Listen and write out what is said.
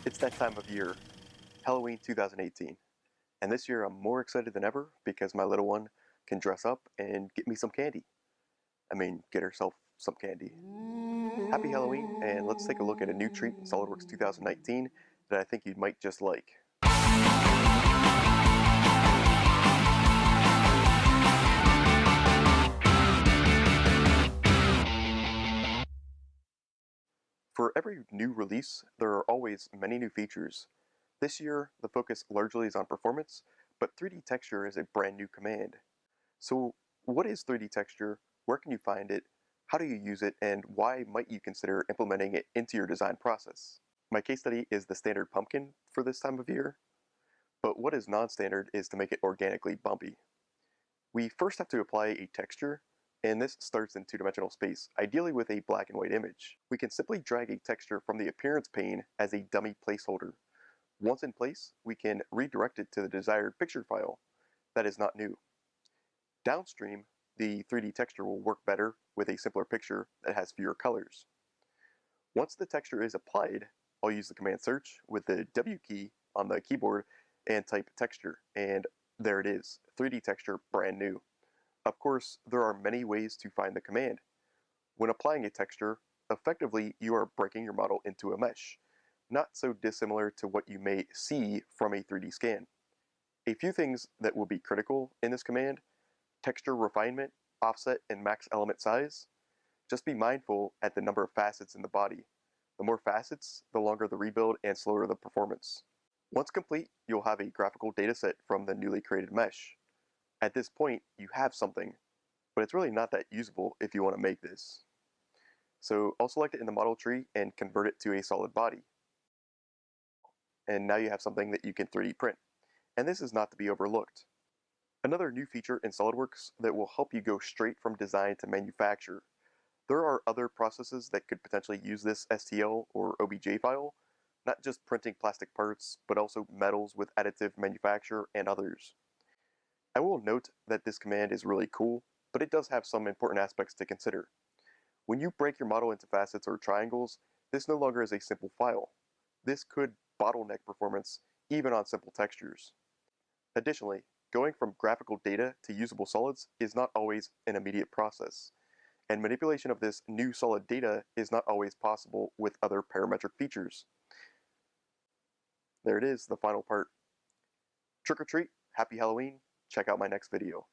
It's that time of year, Halloween 2018. And this year I'm more excited than ever because my little one can dress up and get me some candy. I mean, get herself some candy. Happy Halloween, and let's take a look at a new treat in SOLIDWORKS 2019 that I think you might just like. For every new release, there are always many new features. This year, the focus largely is on performance, but 3D texture is a brand new command. So, what is 3D texture? Where can you find it? How do you use it? And why might you consider implementing it into your design process? My case study is the standard pumpkin for this time of year, but what is non-standard is to make it organically bumpy. We first have to apply a texture, and this starts in two-dimensional space, ideally with a black and white image. We can simply drag a texture from the appearance pane as a dummy placeholder. Once in place, we can redirect it to the desired picture file. That is not new. Downstream, the 3D texture will work better with a simpler picture that has fewer colors. Once the texture is applied, I'll use the command search with the W key on the keyboard and type texture, and there it is, 3D texture brand new. Of course, there are many ways to find the command. When applying a texture, effectively you are breaking your model into a mesh, not so dissimilar to what you may see from a 3D scan. A few things that will be critical in this command: texture refinement, offset, and max element size. Just be mindful at the number of facets in the body. The more facets, the longer the rebuild and slower the performance. Once complete, you'll have a graphical dataset from the newly created mesh. At this point, you have something, but it's really not that usable if you want to make this. So I'll select it in the model tree and convert it to a solid body. And now you have something that you can 3D print. And this is not to be overlooked. Another new feature in SOLIDWORKS that will help you go straight from design to manufacture. There are other processes that could potentially use this STL or OBJ file, not just printing plastic parts, but also metals with additive manufacture and others. I will note that this command is really cool, but it does have some important aspects to consider. When you break your model into facets or triangles, this no longer is a simple file. This could bottleneck performance even on simple textures. Additionally, going from graphical data to usable solids is not always an immediate process, and manipulation of this new solid data is not always possible with other parametric features. There it is, the final part. Trick or treat, happy Halloween, check out my next video.